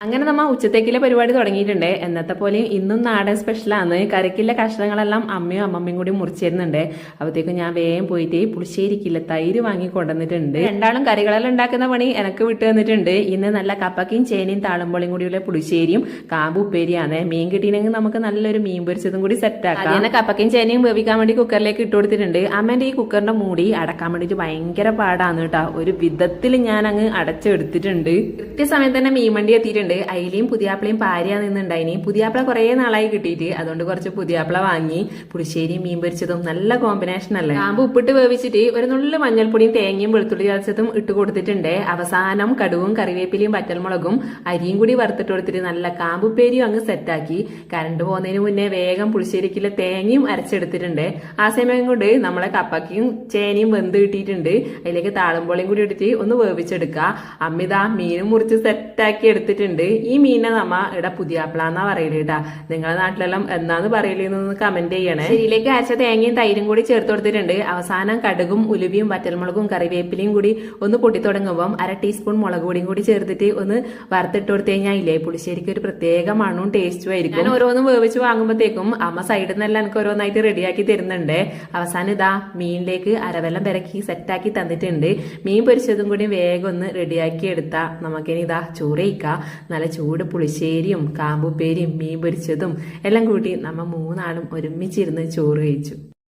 അങ്ങനെ നമ്മ ഉച്ചത്തേക്കുള്ള പരിപാടി തുടങ്ങിയിട്ടുണ്ട്. എന്നത്തെ പോലെയും ഇന്നും നാടൻ സ്പെഷ്യലാണ്. കറിക്കുള്ള കഷ്ണങ്ങളെല്ലാം അമ്മയും അമ്മമ്മയും കൂടി മുറിച്ചിരുന്നുണ്ട്. അപ്പോഴത്തേക്കും ഞാൻ വേഗം പോയിട്ട് പുളിശ്ശേരിക്കില്ല തൈര് വാങ്ങി കൊണ്ടുവന്നിട്ടുണ്ട്. രണ്ടാളും കറികളെല്ലാം ഉണ്ടാക്കുന്ന പണി എനക്ക് വിട്ടു തന്നിട്ടുണ്ട്. ഇന്ന് നല്ല കപ്പക്കയും ചേനയും താളുമ്പോളിയും കൂടിയുള്ള പുളിശ്ശേരിയും കാമ്പ് ഉപ്പേരിയാണ്. മീൻ കിട്ടിയില്ലെങ്കിൽ നമുക്ക് നല്ലൊരു മീൻ പൊരിച്ചതും കൂടി സെറ്റ് ആക്കാം. അതിനെ കപ്പക്കയും ചേനയും വേവിക്കാൻ വേണ്ടി കുക്കറിലേക്ക് ഇട്ട് കൊടുത്തിട്ടുണ്ട്. അമ്മേന്റെ ഈ കുക്കറിന്റെ മൂടി അടക്കാൻ വേണ്ടിയിട്ട് ഭയങ്കര പാടാണ് കേട്ടോ. ഒരു വിധത്തിൽ ഞാൻ അങ്ങ് അടച്ചെടുത്തിട്ടുണ്ട്. കൃത്യസമയത്ത് തന്നെ മീൻ വണ്ടി എത്തിയിട്ടുണ്ട്. അയിലയും പുതിയാപ്പിളയും പാരിയാ നിന്നുണ്ടായിനി. പുതിയാപ്പിള കുറെ നാളായി കിട്ടിയിട്ട് അതുകൊണ്ട് കുറച്ച് പുതിയാപ്പിള വാങ്ങി. പുളിശ്ശേരിയും മീൻ പൊരിച്ചതും നല്ല കോമ്പിനേഷൻ അല്ലേ. കാമ്പ് ഉപ്പിട്ട് വേവിച്ചിട്ട് ഒരു നുള്ളു മഞ്ഞൾപ്പൊടിയും തേങ്ങയും വെളുത്തുള്ളി ചതച്ചതും ഇട്ട് കൊടുത്തിട്ടുണ്ട്. അവസാനം കടുവും കറിവേപ്പിലയും പച്ചമുളകും അരിയും കൂടി വറുത്തിട്ട് കൊടുത്തിട്ട് നല്ല കാമ്പുപ്പേരിയും അങ്ങ് സെറ്റാക്കി. കറണ്ട് പോകുന്നതിന് മുന്നേ വേഗം പുളിശ്ശേരിക്കുള്ള തേങ്ങയും അരച്ചെടുത്തിട്ടുണ്ട്. ആ സമയം കൊണ്ട് നമ്മളെ കപ്പക്കയും ചേനയും വെന്ത് കിട്ടിയിട്ടുണ്ട്. അതിലേക്ക് താളുമ്പോളിയും കൂടി ഇട്ടിട്ട് ഒന്ന് വേവിച്ചെടുക്കുക. അമ്മിതാ മീനും മുറിച്ച് സെറ്റാക്കി എടുത്തിട്ടുണ്ട്. ഈ മീനെ നമ്മ ഇവിടെ പുതിയാപ്പിള എന്നാ പറയല് കേട്ടാ. നിങ്ങളുടെ നാട്ടിലെല്ലാം എന്നാന്ന് പറയലെന്ന് കമന്റ് ചെയ്യണേ. ഇതിലേക്ക് അരച്ച തേങ്ങയും തൈരും കൂടി ചേർത്ത് കൊടുത്തിട്ടുണ്ട്. അവസാനം കടുകും ഉലുവിയും വറ്റൽമുളകും കറിവേപ്പിലയും കൂടി ഒന്ന് പൊട്ടിത്തുടങ്ങുമ്പോൾ 1/2 ടീസ്പൂൺ മുളക് പൊടിയും കൂടി ചേർത്തിട്ട് ഒന്ന് വറുത്തിട്ട് കൊടുത്തു കഴിഞ്ഞാൽ ഇല്ലേ പുളിശ്ശേരിക്ക് ഒരു പ്രത്യേക മണവും ടേസ്റ്റും ആയിരിക്കും. ഞാൻ ഓരോന്നും വേവിച്ച് വാങ്ങുമ്പോഴത്തേക്കും അമ്മ സൈഡിൽ നിന്നെല്ലാം എനിക്ക് ഓരോന്നായിട്ട് റെഡിയാക്കി തരുന്നുണ്ട്. അവസാനം ഇതാ മീനിലേക്ക് അരവെല്ലാം പെരക്കി സെറ്റാക്കി തന്നിട്ടുണ്ട്. മീൻ പൊരിച്ചതും കൂടി വേഗം ഒന്ന് റെഡിയാക്കി എടുത്താൽ നമുക്കിനി ഇതാ ചോറയിക്കാം. നല്ല ചൂട് പുളിശ്ശേരിയും കാമ്പുപ്പേരിയും മീൻ പൊരിച്ചതും എല്ലാം കൂട്ടി നമ്മ മൂന്നാളും ഒരുമിച്ചിരുന്ന് ചോറ് കഴിച്ചു.